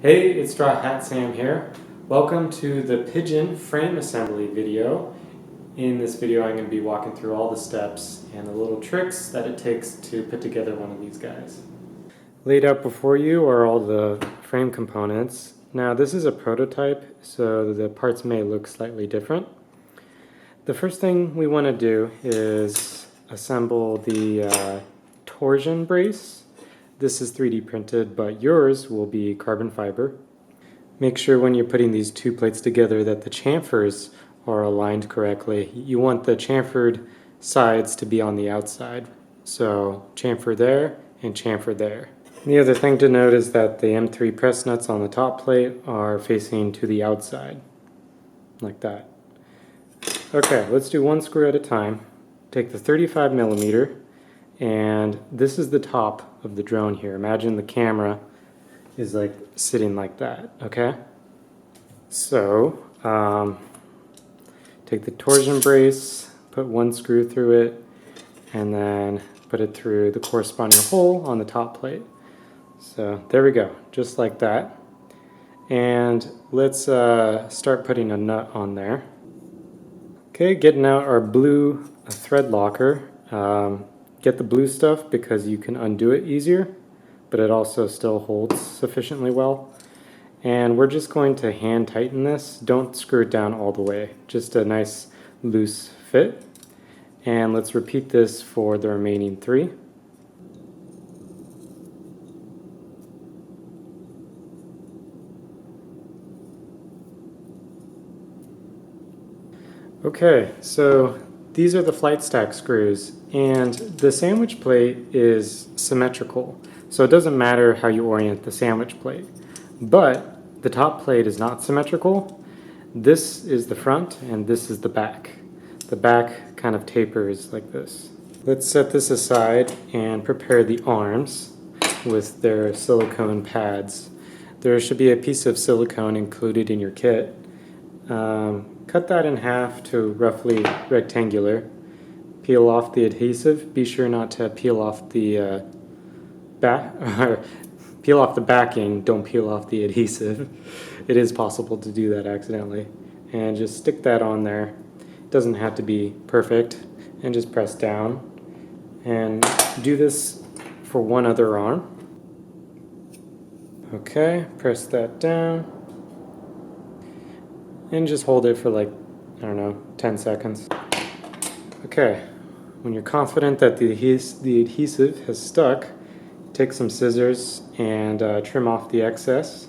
Hey, it's Straw Hat Sam here. Welcome to the Pigeon frame assembly video. In this video I'm going to be walking through all the steps and the little tricks that it takes to put together one of these guys. Laid out before you are all the frame components. Now this is a prototype, so the parts may look slightly different. The first thing we want to do is assemble the torsion brace. This is 3D printed, but yours will be carbon fiber. Make sure when you're putting these two plates together that the chamfers are aligned correctly. You want the chamfered sides to be on the outside. So chamfer there and chamfer there. And the other thing to note is that the M3 press nuts on the top plate are facing to the outside, like that. Okay, let's do one screw at a time. Take the 35 millimeter. And this is the top of the drone here. Imagine the camera is like sitting like that, okay? So, take the torsion brace, put one screw through it, and then put it through the corresponding hole on the top plate. So, there we go, just like that. And let's start putting a nut on there. Okay, getting out our blue thread locker. Get the blue stuff because you can undo it easier, but it also still holds sufficiently well. And we're just going to hand tighten this. Don't screw it down all the way, just a nice loose fit. And let's repeat this for the remaining three. Okay, so these are the flight stack screws, and the sandwich plate is symmetrical, so it doesn't matter how you orient the sandwich plate. But the top plate is not symmetrical. This is the front and this is the back. The back kind of tapers like this. Let's set this aside and prepare the arms with their silicone pads. There should be a piece of silicone included in your kit. Cut that in half to roughly rectangular. Peel off the adhesive. Be sure not to peel off the peel off the backing. Don't peel off the adhesive. It is possible to do that accidentally. And just stick that on there. It doesn't have to be perfect. And just press down. And do this for one other arm. Okay, press that down. And just hold it for like, I don't know, 10 seconds. Okay, when you're confident that the adhesive has stuck, take some scissors and trim off the excess.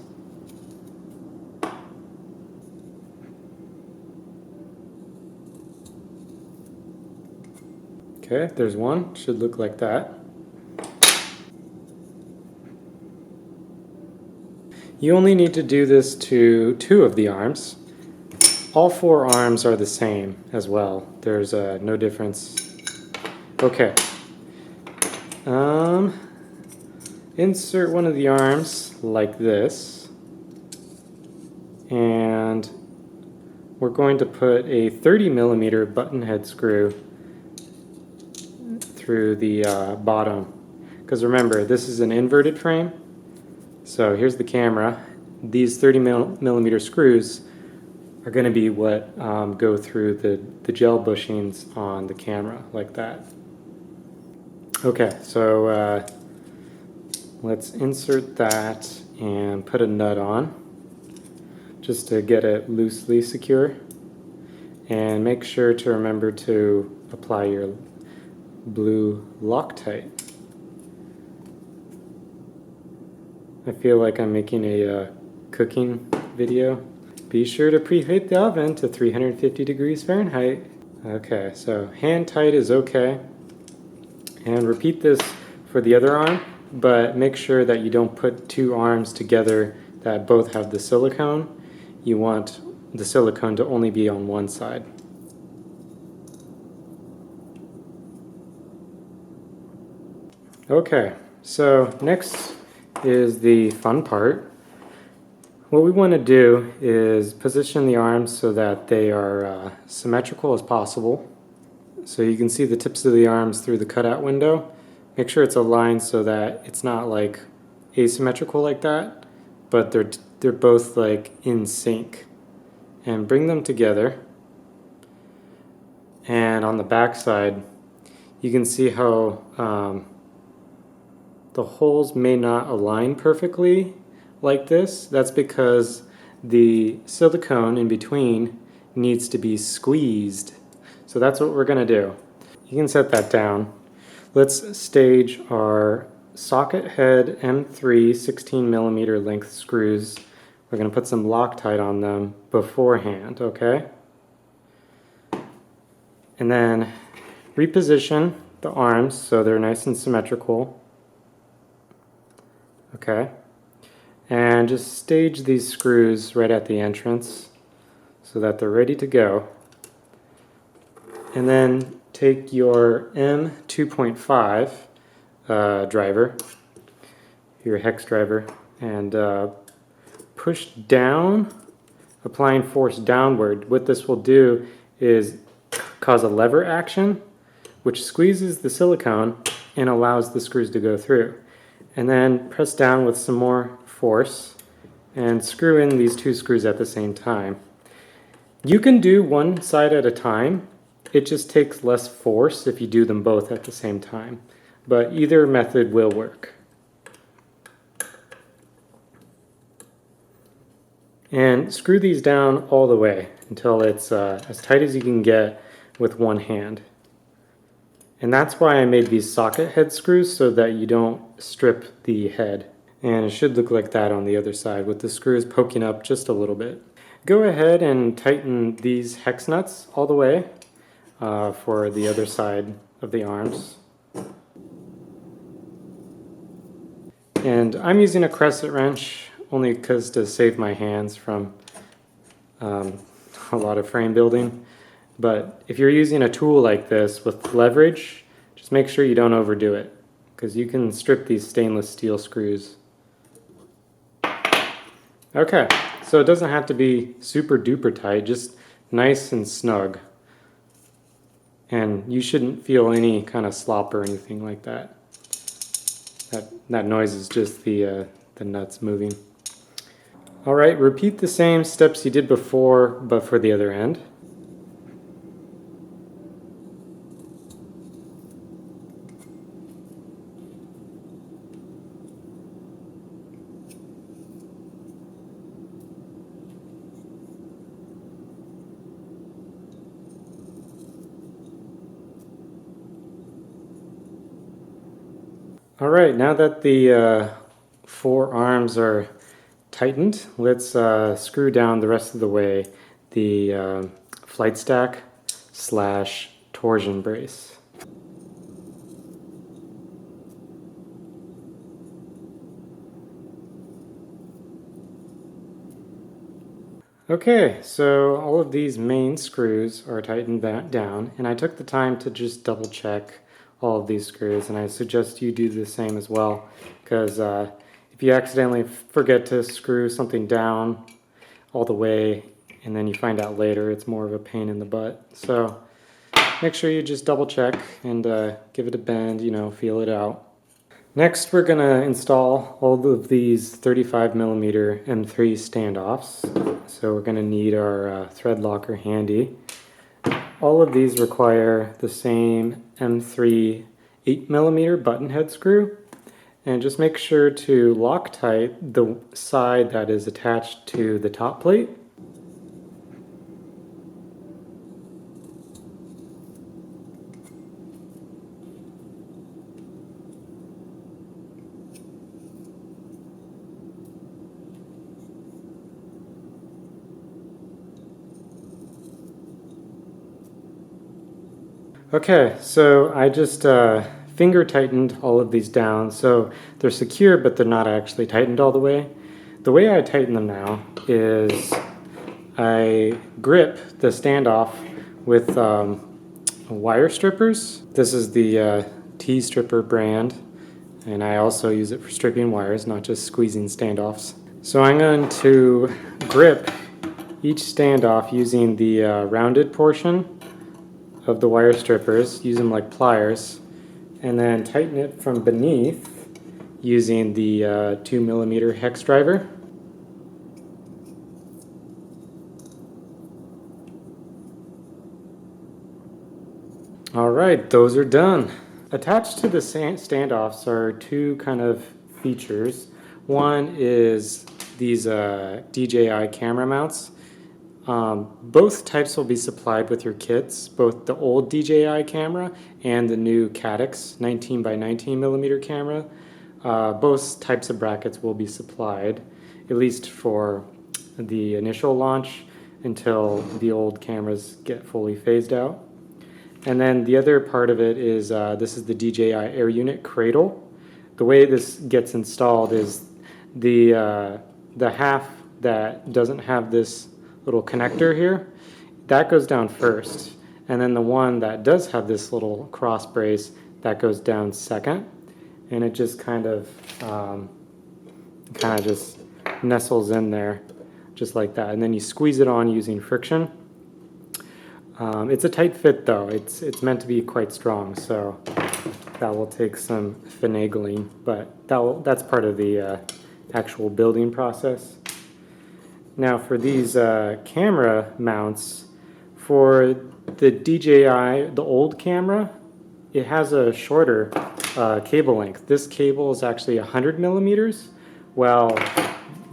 Okay, there's one, should look like that. You only need to do this to 2 of the arms. All 4 arms are the same as well. There's no difference. Okay. Insert one of the arms like this. And we're going to put a 30 millimeter button head screw through the bottom. Because remember, this is an inverted frame. So here's the camera. These 30 millimeter screws are going to be what go through the gel bushings on the camera, like that. Okay, so let's insert that and put a nut on, just to get it loosely secure. And make sure to remember to apply your blue Loctite. I feel like I'm making a cooking video. Be sure to preheat the oven to 350 degrees Fahrenheit. Okay, so hand tight is okay. And repeat this for the other arm, but make sure that you don't put 2 arms together that both have the silicone. You want the silicone to only be on one side. Okay, so next is the fun part. What we want to do is position the arms so that they are symmetrical as possible. So you can see the tips of the arms through the cutout window. Make sure it's aligned so that it's not like asymmetrical like that, but they're both like in sync. And bring them together. And on the back side, you can see how the holes may not align perfectly like this. That's because the silicone in between needs to be squeezed. So that's what we're going to do. You can set that down. Let's stage our socket head M3 16mm length screws. We're going to put some Loctite on them beforehand, okay? And then reposition the arms so they're nice and symmetrical. Okay. And just stage these screws right at the entrance so that they're ready to go. And then take your M2.5 driver, your hex driver, and push down, applying force downward. What this will do is cause a lever action, which squeezes the silicone and allows the screws to go through. And then press down with some more force and screw in these two screws at the same time. You can do one side at a time. It just takes less force if you do them both at the same time. But either method will work. And screw these down all the way until it's as tight as you can get with one hand. And that's why I made these socket head screws, so that you don't strip the head. And it should look like that on the other side with the screws poking up just a little bit. Go ahead and tighten these hex nuts all the way for the other side of the arms. And I'm using a crescent wrench only because to save my hands from a lot of frame building. But if you're using a tool like this with leverage, just make sure you don't overdo it, because you can strip these stainless steel screws. Okay, so it doesn't have to be super duper tight, just nice and snug. And you shouldn't feel any kind of slop or anything like that. That noise is just the nuts moving. All right, repeat the same steps you did before, but for the other end. All right, now that the four arms are tightened, let's screw down the rest of the way the flight stack / torsion brace. Okay, so all of these main screws are tightened down, and I took the time to just double check all of these screws, and I suggest you do the same as well, because if you accidentally forget to screw something down all the way and then you find out later, it's more of a pain in the butt. So make sure you just double check and give it a bend, feel it out. Next, we're going to install all of these 35mm M3 standoffs. So we're going to need our thread locker handy. All of these require the same M3 8mm button head screw. And just make sure to Loctite the side that is attached to the top plate. Okay, so I just finger tightened all of these down, so they're secure but they're not actually tightened all the way. The way I tighten them now is I grip the standoff with wire strippers. This is the T-stripper brand, and I also use it for stripping wires, not just squeezing standoffs. So I'm going to grip each standoff using the rounded portion of the wire strippers, use them like pliers, and then tighten it from beneath using the 2mm hex driver. Alright, those are done. Attached to the standoffs are two kind of features. One is these DJI camera mounts. Both types will be supplied with your kits, both the old DJI camera and the new Caddx 19 by 19 millimeter camera. Both types of brackets will be supplied, at least for the initial launch until the old cameras get fully phased out. And then the other part of it is this is the DJI Air Unit cradle. The way this gets installed is the half that doesn't have this little connector here, that goes down first. And then the one that does have this little cross brace, that goes down second. And it just kind of just nestles in there, just like that. And then you squeeze it on using friction. It's a tight fit though. It's meant to be quite strong, so that will take some finagling, but that's part of the actual building process. Now for these camera mounts, for the DJI, the old camera, it has a shorter cable length. This cable is actually 100 millimeters, while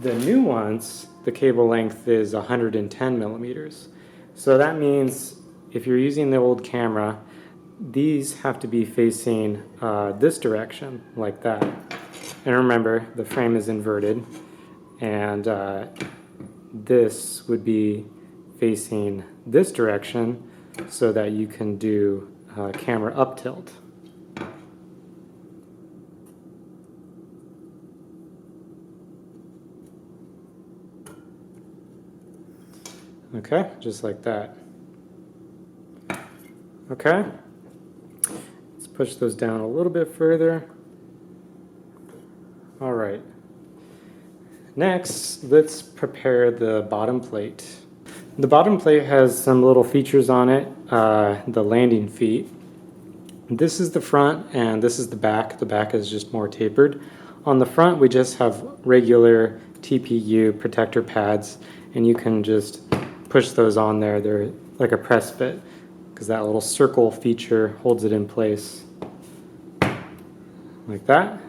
the new ones, the cable length is 110 millimeters. So that means if you're using the old camera, these have to be facing this direction, like that. And remember, the frame is inverted, and this would be facing this direction so that you can do camera up tilt. Okay, just like that. Okay, let's push those down a little bit further. All right. Next, let's prepare the bottom plate. The bottom plate has some little features on it, the landing feet. This is the front and this is the back. The back is just more tapered. On the front, we just have regular TPU protector pads, and you can just push those on there. They're like a press fit, because that little circle feature holds it in place. Like that.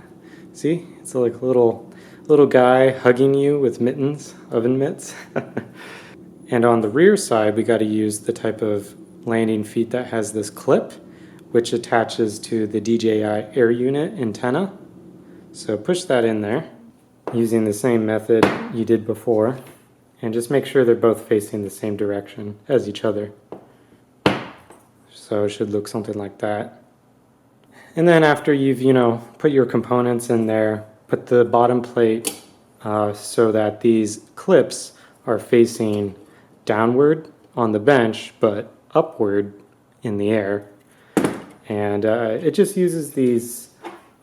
See? It's like a little guy hugging you with mittens, oven mitts. And on the rear side, we got to use the type of landing feet that has this clip, which attaches to the DJI Air Unit antenna. So push that in there using the same method you did before, and just make sure they're both facing the same direction as each other. So it should look something like that. And then after you've, put your components in there, put the bottom plate so that these clips are facing downward on the bench, but upward in the air. And it just uses these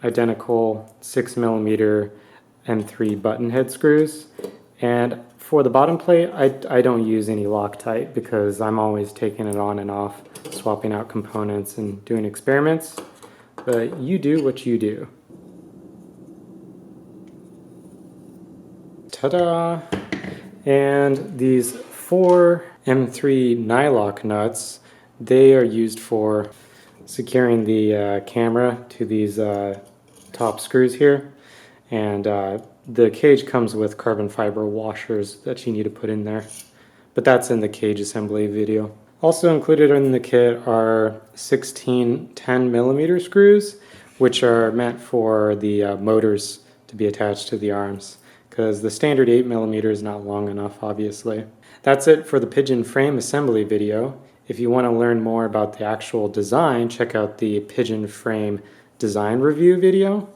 identical 6mm M3 button head screws. And for the bottom plate, I don't use any Loctite because I'm always taking it on and off, swapping out components and doing experiments. But you do what you do. Ta-da! And these 4 M3 nylock nuts, they are used for securing the camera to these top screws here. And the cage comes with carbon fiber washers that you need to put in there. But that's in the cage assembly video. Also included in the kit are 16 10mm screws, which are meant for the motors to be attached to the arms, because the standard 8mm is not long enough, obviously. That's it for the Pigeon frame assembly video. If you want to learn more about the actual design, check out the Pigeon frame design review video.